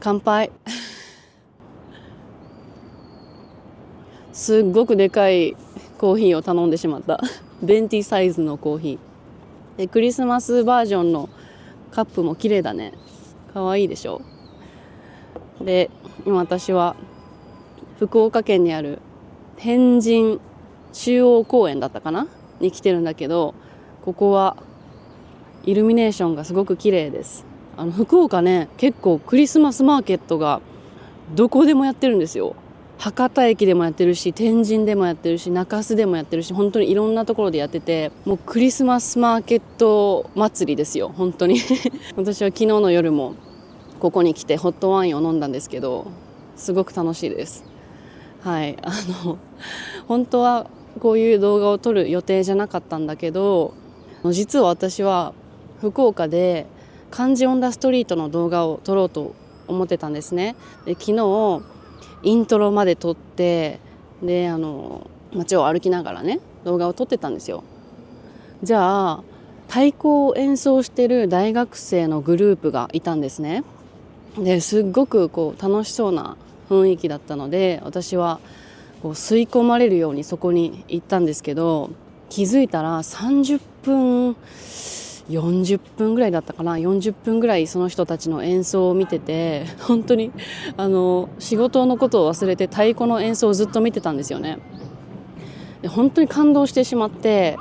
乾杯。すっごくでかいコーヒーを頼んでしまった。ベンティサイズのコーヒーで、クリスマスバージョンのカップも綺麗だね。かわいいでしょ。で、今私は福岡県にある天神中央公園だったかなに来てるんだけど、ここはイルミネーションがすごく綺麗です。福岡ね、結構クリスマスマーケットがどこでもやってるんですよ。博多駅でもやってるし、天神でもやってるし、中洲でもやってるし、本当にいろんなところでやってて、もうクリスマスマーケット祭りですよ、本当に。私は昨日の夜もここに来てホットワインを飲んだんですけど、すごく楽しいです。はい、本当はこういう動画を撮る予定じゃなかったんだけど、実は私は福岡で漢字オンダストリートの動画を撮ろうと思ってたんですね。で、昨日イントロまで撮って、で街を歩きながらね動画を撮ってたんですよ。じゃあ太鼓を演奏してる大学生のグループがいたんですね。ですっごく楽しそうな雰囲気だったので、私は吸い込まれるようにそこに行ったんですけど、気づいたら30分40分ぐらいだったかな、40分ぐらいその人たちの演奏を見てて、本当に仕事のことを忘れて太鼓の演奏をずっと見てたんですよね。で、本当に感動してしまって、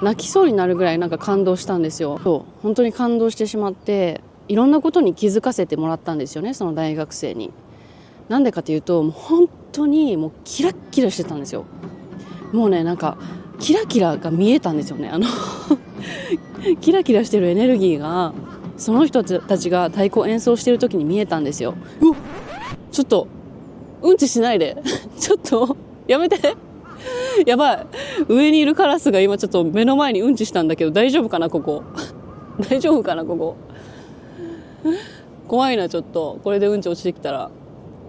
泣きそうになるぐらい感動したんですよ。そう、本当に感動してしまって、いろんなことに気づかせてもらったんですよね、その大学生に。なんでかというと、もう本当にもうキラッキラしてたんですよ。もうね、キラキラが見えたんですよね。キラキラしてるエネルギーがその人たちが太鼓を演奏してる時に見えたんですよ。ちょっとうんちしないで。ちょっとやめて。やばい、上にいるカラスが今ちょっと目の前にうんちしたんだけど、大丈夫かなここ。大丈夫かなここ。怖いな、ちょっとこれでうんち落ちてきたら。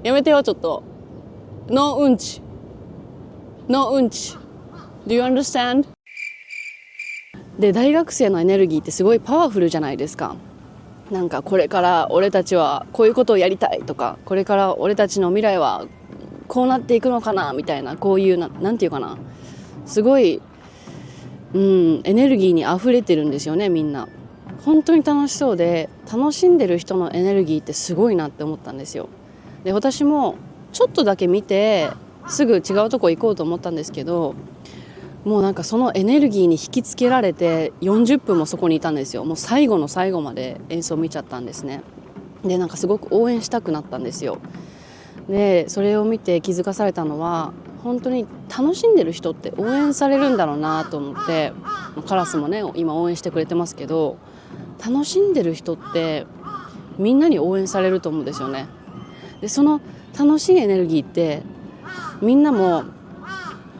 やめてよ、ちょっと。ノーうんち、ノーうんち。 Do you understand? で、大学生のエネルギーってすごいパワフルじゃないですか。これから俺たちはこういうことをやりたいとか、これから俺たちの未来はこうなっていくのかなみたいな、こういうなんていうかな、すごいエネルギーに溢れてるんですよね、みんな。本当に楽しそうで、楽しんでる人のエネルギーってすごいなって思ったんですよ。で、私もちょっとだけ見てすぐ違うとこ行こうと思ったんですけど、もうそのエネルギーに引きつけられて40分もそこにいたんですよ。もう最後の最後まで演奏見ちゃったんですね。で、すごく応援したくなったんですよ。で、それを見て気づかされたのは、本当に楽しんでる人って応援されるんだろうなと思って、カラスもね今応援してくれてますけど、楽しんでる人ってみんなに応援されると思うんですよね。で、その楽しいエネルギーってみんなも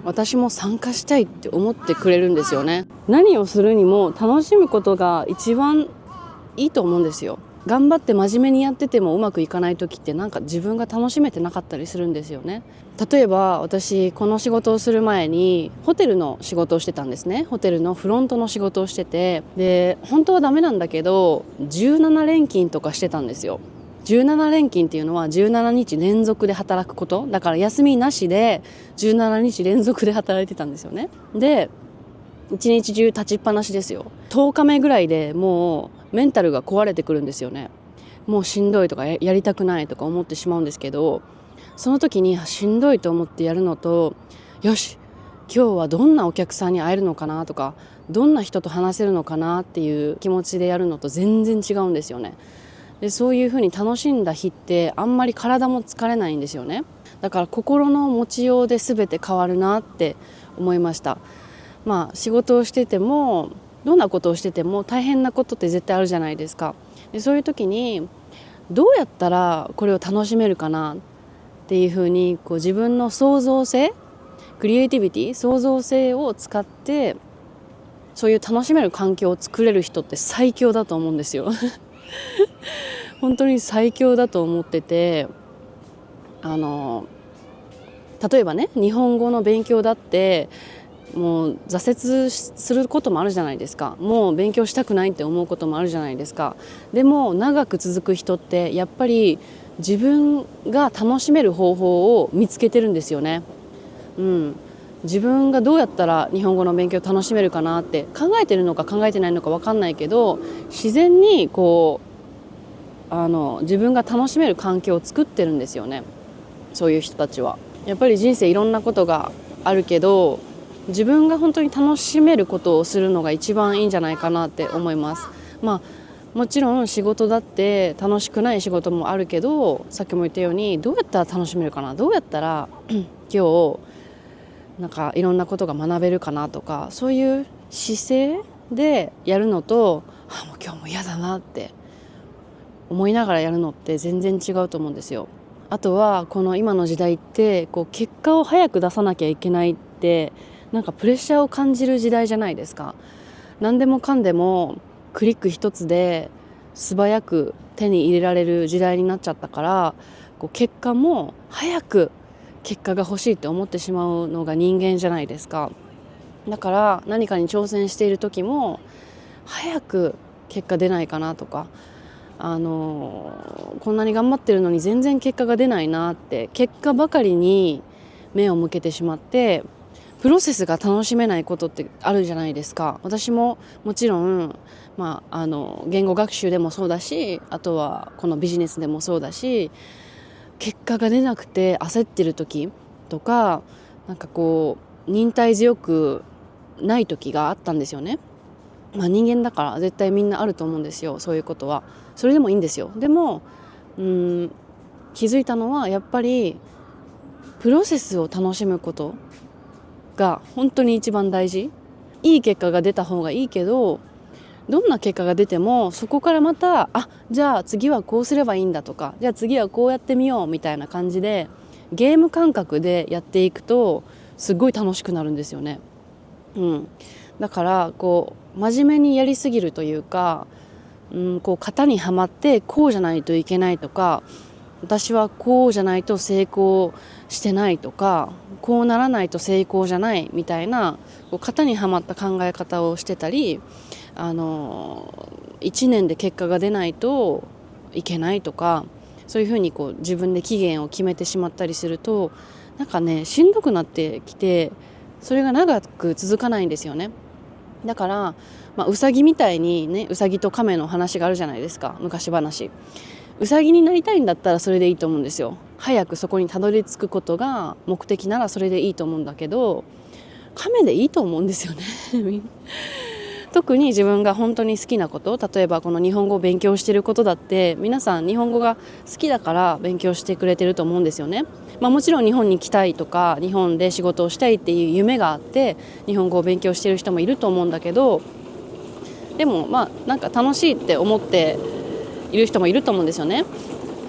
私も参加したいって思ってくれるんですよね。何をするにも楽しむことが一番いいと思うんですよ。頑張って真面目にやっててもうまくいかない時って自分が楽しめてなかったりするんですよね。例えば私この仕事をする前にホテルの仕事をしてたんですね。ホテルのフロントの仕事をしてて、で本当はダメなんだけど17連勤とかしてたんですよ。17連勤っていうのは17日連続で働くことだから、休みなしで17日連続で働いてたんですよね。で、一日中立ちっぱなしですよ。10日目ぐらいでもうメンタルが壊れてくるんですよね。もうしんどいとか やりたくないとか思ってしまうんですけど、その時にしんどいと思ってやるのと、よし今日はどんなお客さんに会えるのかなとか、どんな人と話せるのかなっていう気持ちでやるのと全然違うんですよね。で、そういう風に楽しんだ日ってあんまり体も疲れないんですよね。だから心の持ちようで全て変わるなって思いました。仕事をしててもどんなことをしてても大変なことって絶対あるじゃないですか。で、そういう時にどうやったらこれを楽しめるかなっていう風に自分の創造性、クリエイティビティ、創造性を使ってそういう楽しめる環境を作れる人って最強だと思うんですよ。本当に最強だと思ってて、例えばね、日本語の勉強だってもう挫折することもあるじゃないですか。もう勉強したくないって思うこともあるじゃないですか。でも長く続く人ってやっぱり自分が楽しめる方法を見つけてるんですよね。自分がどうやったら日本語の勉強を楽しめるかなって考えてるのか考えてないのか分かんないけど、自然に自分が楽しめる環境を作ってるんですよね。そういう人たちはやっぱり人生いろんなことがあるけど、自分が本当に楽しめることをするのが一番いいんじゃないかなって思います。もちろん仕事だって楽しくない仕事もあるけど、さっきも言ったようにどうやったら楽しめるかな、どうやったら今日なんかいろんなことが学べるかなとか、そういう姿勢でやるのと、もう今日も嫌だなって思いながらやるのって全然違うと思うんですよ。あとはこの今の時代って結果を早く出さなきゃいけないってなんかプレッシャーを感じる時代じゃないですか。何でもかんでもクリック一つで素早く手に入れられる時代になっちゃったから、結果も早く結果が欲しいって思ってしまうのが人間じゃないですか。だから何かに挑戦している時も早く結果出ないかなとか、こんなに頑張ってるのに全然結果が出ないなって、結果ばかりに目を向けてしまってプロセスが楽しめないことってあるじゃないですか。私ももちろん、言語学習でもそうだし、あとはこのビジネスでもそうだし、結果が出なくて焦ってる時とか、忍耐強くない時があったんですよね。人間だから絶対みんなあると思うんですよ、そういうことは。それでもいいんですよ。でも気づいたのはやっぱりプロセスを楽しむことが本当に一番大事。いい結果が出た方がいいけど、どんな結果が出てもそこからまたじゃあ次はこうすればいいんだとか、じゃあ次はこうやってみようみたいな感じでゲーム感覚でやっていくとすごい楽しくなるんですよね。だから真面目にやりすぎるというか、型にはまってこうじゃないといけないとか、私はこうじゃないと成功してないとか、こうならないと成功じゃないみたいな型にはまった考え方をしてたり、1年で結果が出ないといけないとか、そういうふうに自分で期限を決めてしまったりするとしんどくなってきて、それが長く続かないんですよね。だから、ウサギみたいにね、ウサギとカメの話があるじゃないですか、昔話。ウサギになりたいんだったらそれでいいと思うんですよ。早くそこにたどり着くことが目的ならそれでいいと思うんだけど、カメでいいと思うんですよね特に自分が本当に好きなこと、例えばこの日本語を勉強していることだって、皆さん日本語が好きだから勉強してくれてると思うんですよね。もちろん日本に来たいとか、日本で仕事をしたいっていう夢があって日本語を勉強している人もいると思うんだけど、でも楽しいって思っている人もいると思うんですよね。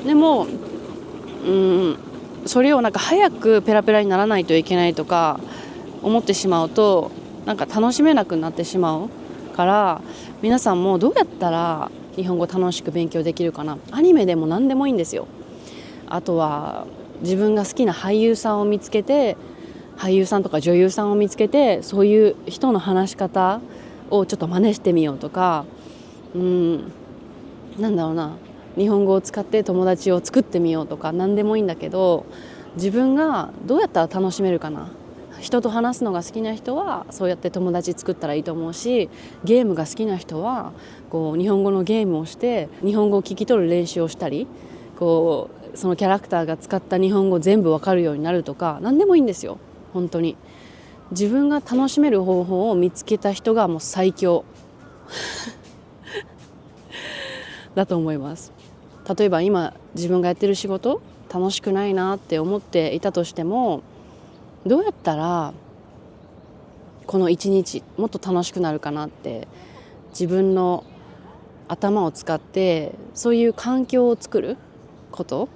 でもそれを早くペラペラにならないといけないとか思ってしまうと楽しめなくなってしまうから、皆さんもどうやったら日本語楽しく勉強できるかな。アニメでも何でもいいんですよ。あとは自分が好きな俳優さんを見つけて、俳優さんとか女優さんを見つけて、そういう人の話し方をちょっと真似してみようとか、日本語を使って友達を作ってみようとか、何でもいいんだけど、自分がどうやったら楽しめるかな。人と話すのが好きな人はそうやって友達作ったらいいと思うし、ゲームが好きな人は日本語のゲームをして日本語を聞き取る練習をしたり、そのキャラクターが使った日本語全部わかるようになるとか、何でもいいんですよ。本当に自分が楽しめる方法を見つけた人がもう最強だと思います。例えば今自分がやってる仕事楽しくないなって思っていたとしても、どうやったらこの一日もっと楽しくなるかなって、自分の頭を使ってそういう環境を作ること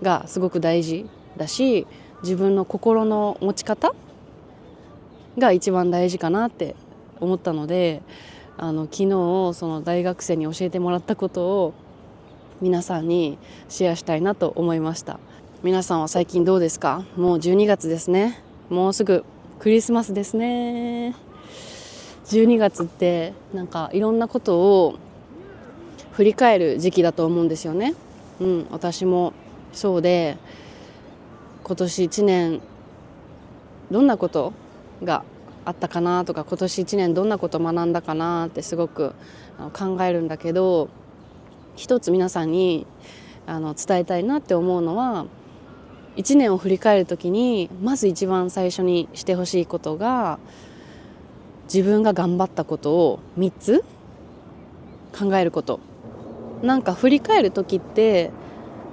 がすごく大事だし、自分の心の持ち方が一番大事かなって思ったので、昨日その大学生に教えてもらったことを皆さんにシェアしたいなと思いました。皆さんは最近どうですか？もう12月ですね。もうすぐクリスマスですね。12月ってなんかいろんなことを振り返る時期だと思うんですよね。私もそうで、今年1年どんなことがあったかなとか、今年1年どんなこと学んだかなってすごく考えるんだけど、一つ皆さんに伝えたいなって思うのは、1年を振り返るときにまず一番最初にしてほしいことが、自分が頑張ったことを3つ考えること。なんか振り返るときって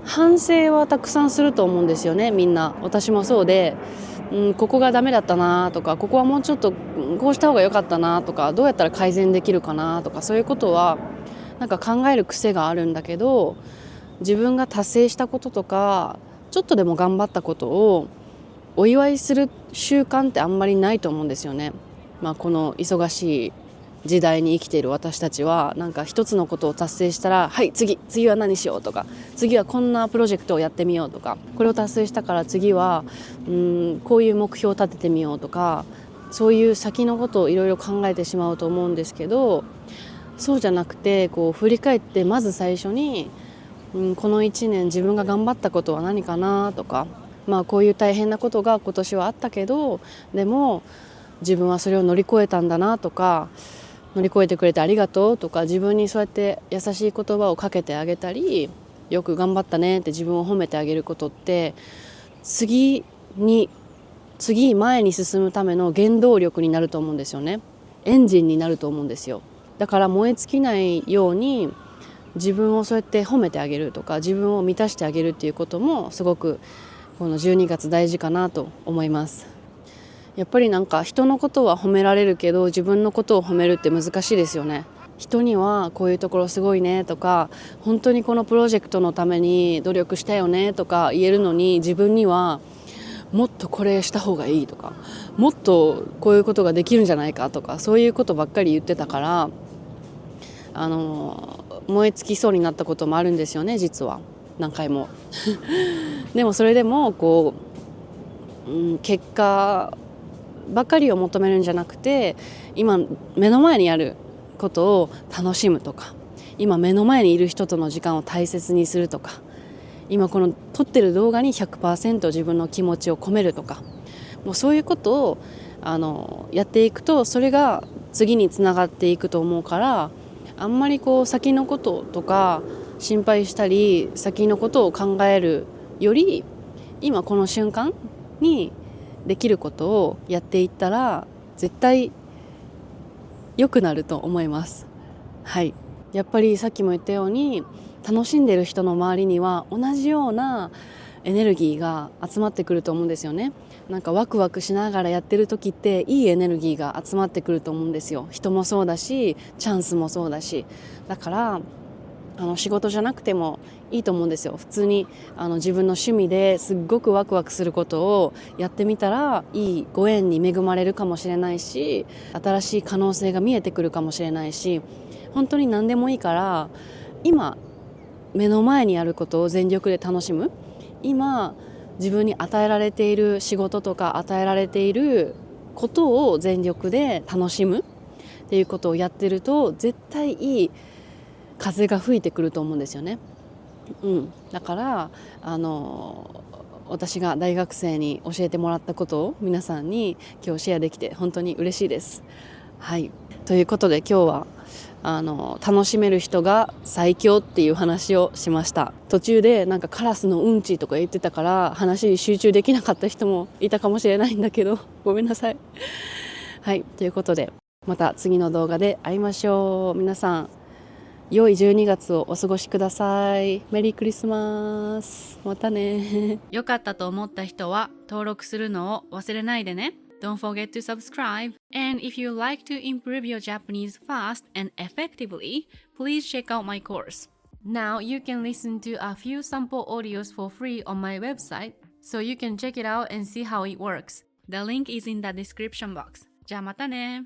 反省はたくさんすると思うんですよね、みんな。私もそうで、ここがダメだったなとか、ここはもうちょっとこうした方が良かったなとか、どうやったら改善できるかなとか、そういうことはなんか考える癖があるんだけど、自分が達成したこととかちょっとでも頑張ったことをお祝いする習慣ってあんまりないと思うんですよね。この忙しい時代に生きている私たちは、なんか一つのことを達成したら、はい、次は何しようとか、次はこんなプロジェクトをやってみようとか、これを達成したから次はこういう目標を立ててみようとか、そういう先のことをいろいろ考えてしまうと思うんですけど、そうじゃなくて、こう振り返ってまず最初に、この1年自分が頑張ったことは何かなとか、こういう大変なことが今年はあったけど、でも自分はそれを乗り越えたんだなとか、乗り越えてくれてありがとうとか、自分にそうやって優しい言葉をかけてあげたり、よく頑張ったねって自分を褒めてあげることって、次前に進むための原動力になると思うんですよね。エンジンになると思うんですよ。だから燃え尽きないように自分をそうやって褒めてあげるとか、自分を満たしてあげるっていうこともすごくこの12月大事かなと思います。やっぱりなんか人のことは褒められるけど、自分のことを褒めるって難しいですよね。人にはこういうところすごいねとか、本当にこのプロジェクトのために努力したよねとか言えるのに、自分にはもっとこれした方がいいとか、もっとこういうことができるんじゃないかとか、そういうことばっかり言ってたから、燃え尽きそうになったこともあるんですよね、実は何回もでもそれでもこう、結果ばかりを求めるんじゃなくて、今目の前にあることを楽しむとか、今目の前にいる人との時間を大切にするとか、今この撮ってる動画に 100% 自分の気持ちを込めるとか、もうそういうことをやっていくと、それが次につながっていくと思うから、あんまりこう先のこととか心配したり先のことを考えるより、今この瞬間にできることをやっていったら絶対良くなると思います。はい、やっぱりさっきも言ったように、楽しんでる人の周りには同じようなエネルギーが集まってくると思うんですよね。なんかワクワクしながらやってる時っていいエネルギーが集まってくると思うんですよ。人もそうだし、チャンスもそうだし、だから仕事じゃなくてもいいと思うんですよ。普通に自分の趣味ですっごくワクワクすることをやってみたら、いいご縁に恵まれるかもしれないし、新しい可能性が見えてくるかもしれないし、本当に何でもいいから、今目の前にあることを全力で楽しむ。今自分に与えられている仕事とか与えられていることを全力で楽しむっていうことをやってると、絶対いい風が吹いてくると思うんですよね。だから私が大学生に教えてもらったことを皆さんに今日シェアできて本当に嬉しいです。はい、ということで今日は楽しめる人が最強っていう話をしました。途中でなんかカラスのうんちとか言ってたから話に集中できなかった人もいたかもしれないんだけど、ごめんなさい。はい、ということでまた次の動画で会いましょう。皆さん良い12月をお過ごしください。メリークリスマス。またね。良かったと思った人は登録するのを忘れないでね。Don't forget to subscribe. And if you like to improve your Japanese fast and effectively, please check out my course. Now you can listen to a few sample audios for free on my website, so you can check it out and see how it works. The link is in the description box. じゃあまたね。